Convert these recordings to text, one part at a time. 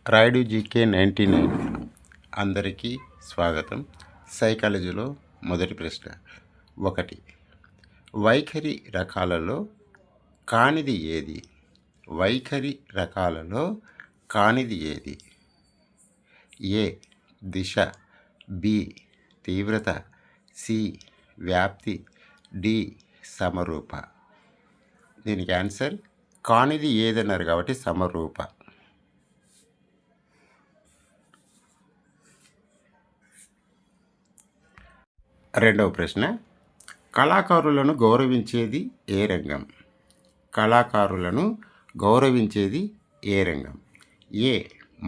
Rayudu GK 99 అందరికీ స్వాగతం. సైకాలజీలో మొదటి ప్రశ్న 1. వైఖరి రకాలలో కానిది ఏది? వైఖరి రకాలలో కానిది ఏది? ఏ దిశ, బి తీవ్రత, సి వ్యాప్తి, డి సమరూప. దీనికి ఆన్సర్ కానిది ఏదన్నారు కాబట్టి సమరూప. రెండవ ప్రశ్న, కళాకారులను గౌరవించేది ఏ రంగం? కళాకారులను గౌరవించేది ఏ రంగం? ఏ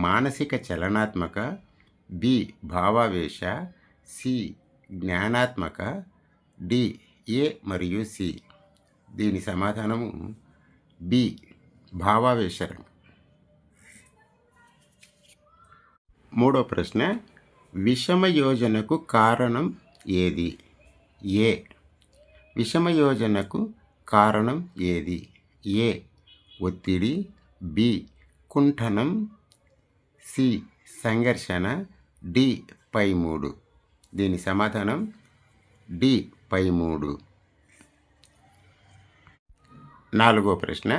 మానసిక చలనాత్మక, బి భావావేశ, సి జ్ఞానాత్మక, డి ఏ మరియు సి. దీని సమాధానము బి భావావేశ రంగం. మూడవ ప్రశ్న, విషమయోజనకు కారణం ఏది? ఏ విషమయోజనకు కారణం ఏది? ఏ ఒత్తిడి, బి కుంఠనం, సి సంఘర్షణ, డి పై 3. దీని సమాధానం డి పై 3. నాలుగో ప్రశ్న,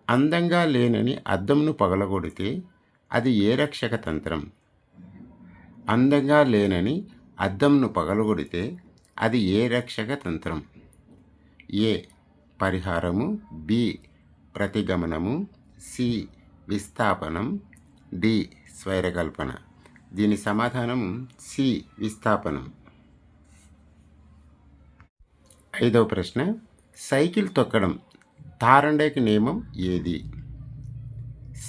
అందంగా లేనని అద్దంను పగలగొడితే అది ఏ రక్షక తంత్రం? అందంగా లేనని అద్దంను పగలగొడితే అది ఏ రక్షక తంత్రం? ఏ పరిహారము, బి ప్రతిగమనము, సి విస్థాపనం, డి స్వైరకల్పన. దీని సమాధానం సి విస్థాపనం. ఐదవ ప్రశ్న, సైకిల్ తొక్కడం థార్న్డైక్ నియమం ఏది?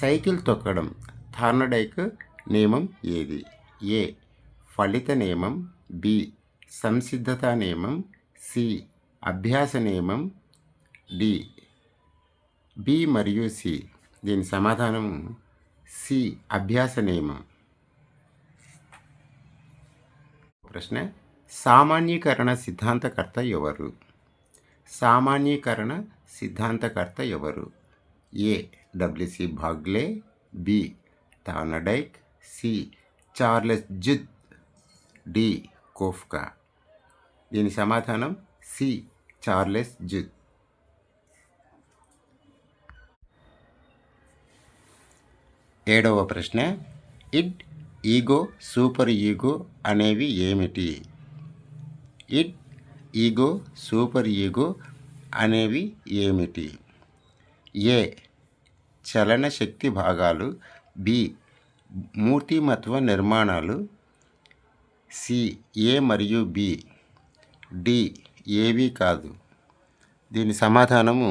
సైకిల్ తొక్కడం థార్న్డైక్ నియమం ఏది? ఏ ఫలిత నియమం, బి సంసిద్ధత నియమం, సి అభ్యాస నియమం, డి బి మరియు సి. దీని సమాధానం సి అభ్యాస నియమం. ప్రశ్న, సామాన్యీకరణ సిద్ధాంతకర్త ఎవరు? సామాన్యీకరణ సిద్ధాంతకర్త ఎవరు? A W C Bagley, B Thorndike, C Charles Judd, D Koffka. దీని సమాధానం సి చార్లెస్ జుద్. ఏడవ ప్రశ్న, ఇడ్, ఈగో, సూపర్ ఈగో అనేవి ఏమిటి? ఇడ్, ఈగో, సూపర్ ఈగో అనేవి ఏమిటి? ఏ చలన శక్తి భాగాలు, బి మూర్తిమత్వ నిర్మాణాలు, సి ఏ మరియు బి, డి ఏవి కాదు. దీని సమాధానము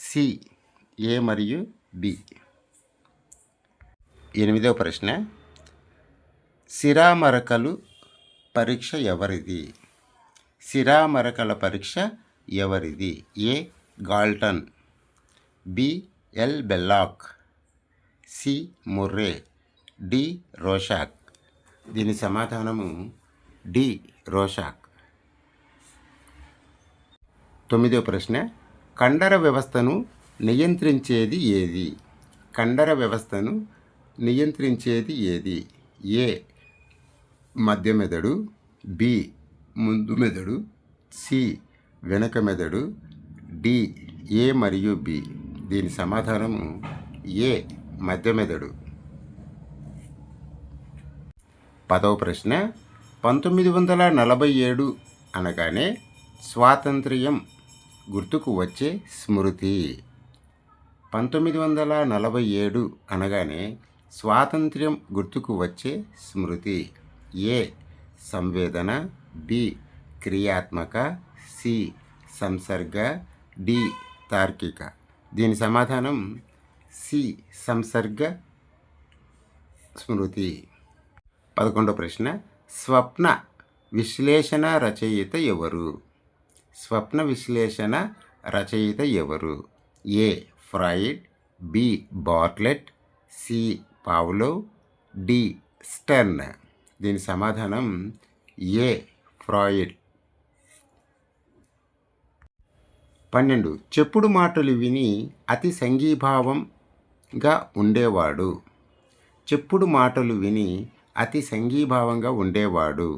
సి ఏ మరియు బి. ఎనిమిదవ ప్రశ్న, సిరామరకలు పరీక్ష ఎవరిది? సిరామరకల పరీక్ష ఎవరిది? A Galton, B L Bellak, C Murray, D Rorschach. దీని సమాధానము డి రోషాక్. తొమ్మిదవ ప్రశ్న, కండర వ్యవస్థను నియంత్రించేది ఏది? కండర వ్యవస్థను నియంత్రించేది ఏది? ఏ మధ్య మెదడు, బి ముందు మెదడు, సి వెనక మెదడు, డి ఏ మరియు బి. దీని సమాధానము ఏ మధ్య మెదడు. 10వ ప్రశ్న, 1947 అనగానే స్వాతంత్ర్యం గుర్తుకు వచ్చే స్మృతి. 1947 అనగానే స్వాతంత్ర్యం గుర్తుకు వచ్చే స్మృతి. ఏ సంవేదన, బి క్రియాత్మక, సి సంసర్గ, డి తార్కిక. దీని సమాధానం సి సంసర్గ స్మృతి. 11వ ప్రశ్న, స్వప్న విశ్లేషణ రచయిత ఎవరు? స్వప్న విశ్లేషణ రచయిత ఎవరు? A Freud, B Bartlett, C Pavlov, D Stern. దీని సమాధానం ఏ ఫ్రాయిడ్. 12 చెప్పుడు మాటలు విని అతి సంఘీభావంగా ఉండేవాడు. చెప్పుడు మాటలు విని అతి సంఘీభావంగా ఉండేవాడు.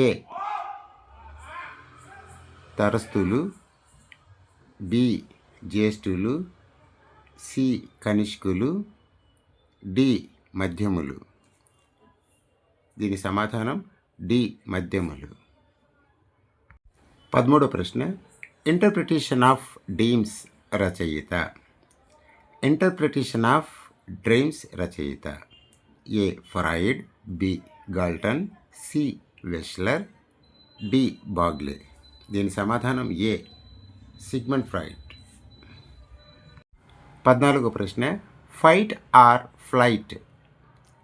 ఏ తరస్థులు, బి జ్యేష్ఠులు, సి కనిష్కులు, డి మధ్యములు. దీని సమాధానం డి మధ్యములు. 13వ ప్రశ్న, ఇంటర్ప్రిటేషన్ ఆఫ్ డ్రీమ్స్ రచయిత. ఇంటర్ప్రిటేషన్ ఆఫ్ డ్రీమ్స్ రచయిత. A Freud, B Galton, C Wechsler, D Bagley. దీని సమాధానం ఏ సిగ్మండ్ ఫ్రాయిడ్. 14వ ప్రశ్న, ఫైట్ ఆర్ ఫ్లైట్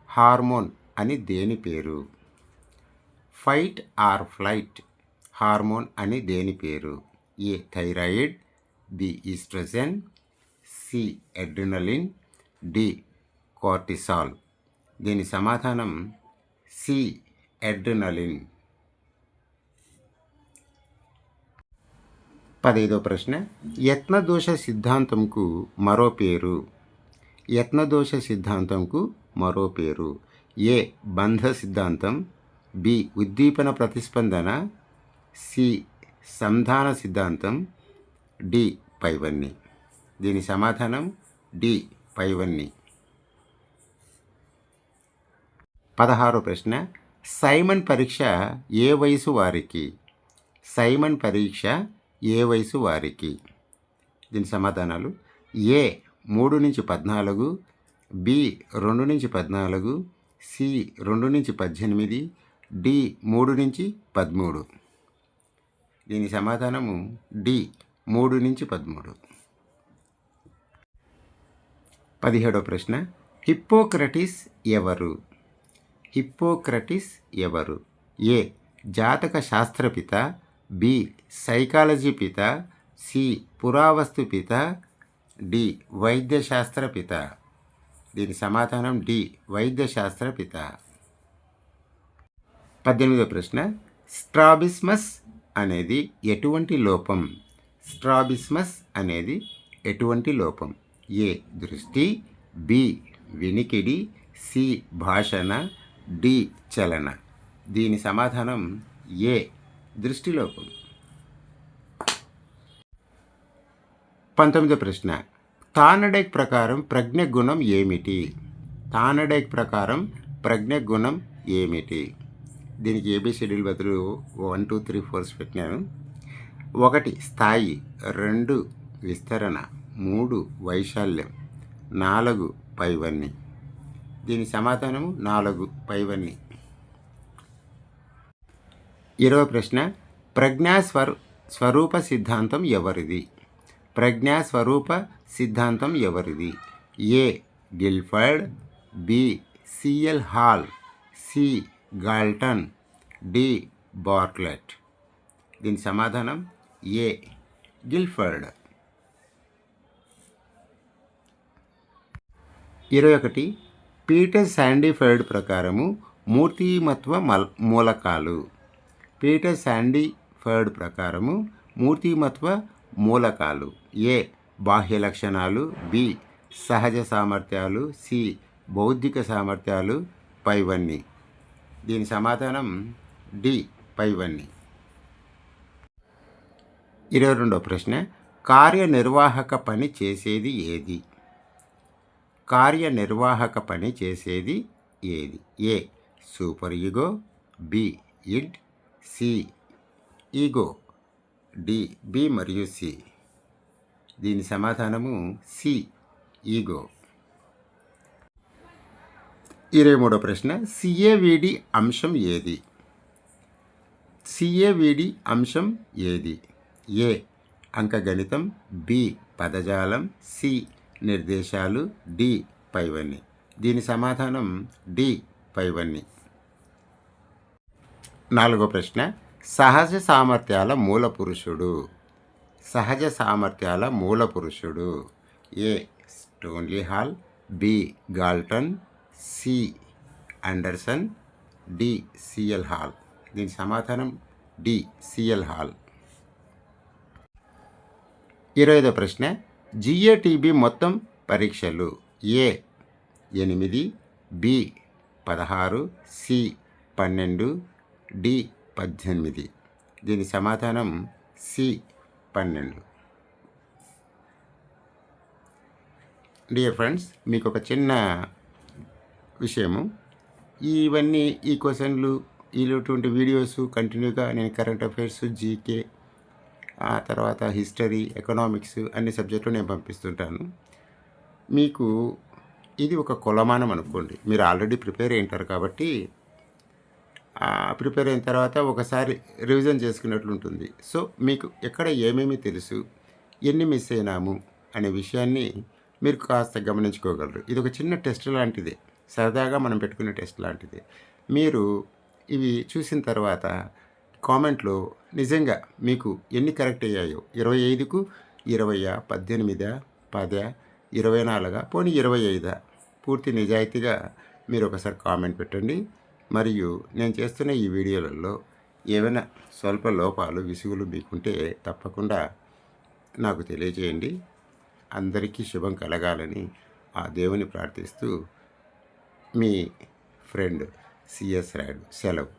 హార్మోన్ అని దేని పేరు? ఫైట్ ఆర్ ఫ్లైట్ హార్మోన్ అని దేని పేరు? A thyroid, B oestrogen, C adrenaline, D cortisol. దీని సమాధానం సి అడ్రినలిన్. 15వ ప్రశ్న, యత్నదోష సిద్ధాంతంకు మరో పేరు. యత్నదోష సిద్ధాంతంకు మరో పేరు. ఏ బంధ సిద్ధాంతం, బి ఉద్దీపన ప్రతిస్పందన, సి సంధాన సిద్ధాంతం, డి పైవన్ని. దీని సమాధానం డి పైవన్ని. 16వ ప్రశ్న, సైమన్ పరీక్ష ఏ వయసు వారికి? సైమన్ పరీక్ష ఏ వయసు వారికి? దీని సమాధానాలు ఏ 3 నుంచి 14, బి 2 నుంచి 14, సి 2 నుంచి 18, డి 3 నుంచి 13. దీని సమాధానము డి 3 నుంచి 13. 17వ ప్రశ్న, హిప్పోక్రటీస్ ఎవరు? హిప్పోక్రటీస్ ఎవరు? ఏ జాతక శాస్త్రపిత, బి సైకాలజీ పిత, సి పురావస్తు పిత, డి వైద్యశాస్త్ర పిత. దీని సమాధానం డి వైద్యశాస్త్ర పిత. 18వ ప్రశ్న, స్ట్రాబిస్మస్ అనేది ఎటువంటి లోపం? స్ట్రాబిస్మస్ అనేది ఎటువంటి లోపం? ఏ దృష్టి, బి వినికిడి, సి భాషణ, డి చలన. దీని సమాధానం ఏ దృష్టిలోపం. 19వ ప్రశ్న, థార్నడైక్ ప్రకారం ప్రజ్ఞ గుణం ఏమిటి? థార్నడైక్ ప్రకారం ప్రజ్ఞ గుణం ఏమిటి? దీనికి ఏబిసిడీలు బదులు 1 2 3 4 పెట్టినాను. 1 స్థాయి, 2 విస్తరణ, 3 వైశాల్యం, 4 పైవన్ని. దీని సమాధానము 4 పైవన్ని. 20వ ప్రశ్న, ప్రజ్ఞా స్వరూప సిద్ధాంతం ఎవరిది? ప్రజ్ఞా స్వరూప సిద్ధాంతం ఎవరిది? A Guilford, B C L Hall, C Galton, D Bartlett. దీని సమాధానం ఏ గిల్ఫర్డ్. 21 పీటర్ శాండీఫర్డ్ ప్రకారము మూర్తిమత్వ మూలకాలు. పీటర్ శాండీఫర్డ్ ప్రకారము మూర్తిమత్వ మూలకాలు. ఏ బాహ్య లక్షణాలు, బి సహజ సామర్థ్యాలు, సి బౌద్ధిక సామర్థ్యాలు, పైవన్ని. దీని సమాధానం డి పైవన్ని. 22వ ప్రశ్న, కార్యనిర్వాహక పని చేసేది ఏది? కార్యనిర్వాహక పని చేసేది ఏది? A super ego, B id, C ego, D B మరియు సి. దీని సమాధానము సి ఈగో. 23వ ప్రశ్న, సిఏవిడి అంశం ఏది? సిఏవిడి అంశం ఏది? ఏ అంకగణితం, బి పదజాలం, సి నిర్దేశాలు, డి పైవన్ని. దీని సమాధానం డి పైవన్ని. 4వ ప్రశ్న, సహజ సామర్థ్యాల మూల పురుషుడు. సహజ సామర్థ్యాల మూల పురుషుడు. A Stanley Hall, B Galton, C Anderson, D CL Hall. దీని సమాధానం డి సిఎల్ హాల్. 25వ ప్రశ్న, జిఏటిబి మొత్తం పరీక్షలు. ఏ 8, బి 16, సి 12, డి 18. దీని సమాధానం సి 12. డియర్ ఫ్రెండ్స్, మీకు ఒక చిన్న విషయము. ఇవన్నీ ఈ క్వశ్చన్లు ఇటువంటి వీడియోస్ కంటిన్యూగా నేను కరెంట్ అఫైర్స్, జీకే, ఆ తర్వాత హిస్టరీ, ఎకనామిక్స్ అన్ని సబ్జెక్టులు నేను పంపిస్తుంటాను. మీకు ఇది ఒక కొలమానం అనుకోండి. మీరు ఆల్రెడీ ప్రిపేర్ అయి ఉంటారు కాబట్టి ప్రిపేర్ అయిన తర్వాత ఒకసారి రివిజన్ చేసుకున్నట్లు ఉంటుంది. సో మీకు ఎక్కడ ఏమేమి తెలుసు, ఎన్ని మిస్ అయినాము అనే విషయాన్ని మీరు కాస్త గమనించుకోగలరు. ఇది ఒక చిన్న టెస్ట్ లాంటిదే, సరదాగా మనం పెట్టుకునే టెస్ట్ లాంటిదే. మీరు ఇవి చూసిన తర్వాత కామెంట్లో నిజంగా మీకు ఎన్ని కరెక్ట్ అయ్యాయో, 25కు 20, 18, 10, 24, పోనీ 25, పూర్తి నిజాయితీగా మీరు ఒకసారి కామెంట్ పెట్టండి. మరియు నేను చేస్తున్న ఈ వీడియోలలో ఏమైనా స్వల్ప లోపాలు, విసుగులు మీకుంటే తప్పకుండా నాకు తెలియజేయండి. అందరికీ శుభం కలగాలని ఆ దేవుని ప్రార్థిస్తూ మీ ఫ్రెండ్ సిఎస్ రాయుడు. సెలవు.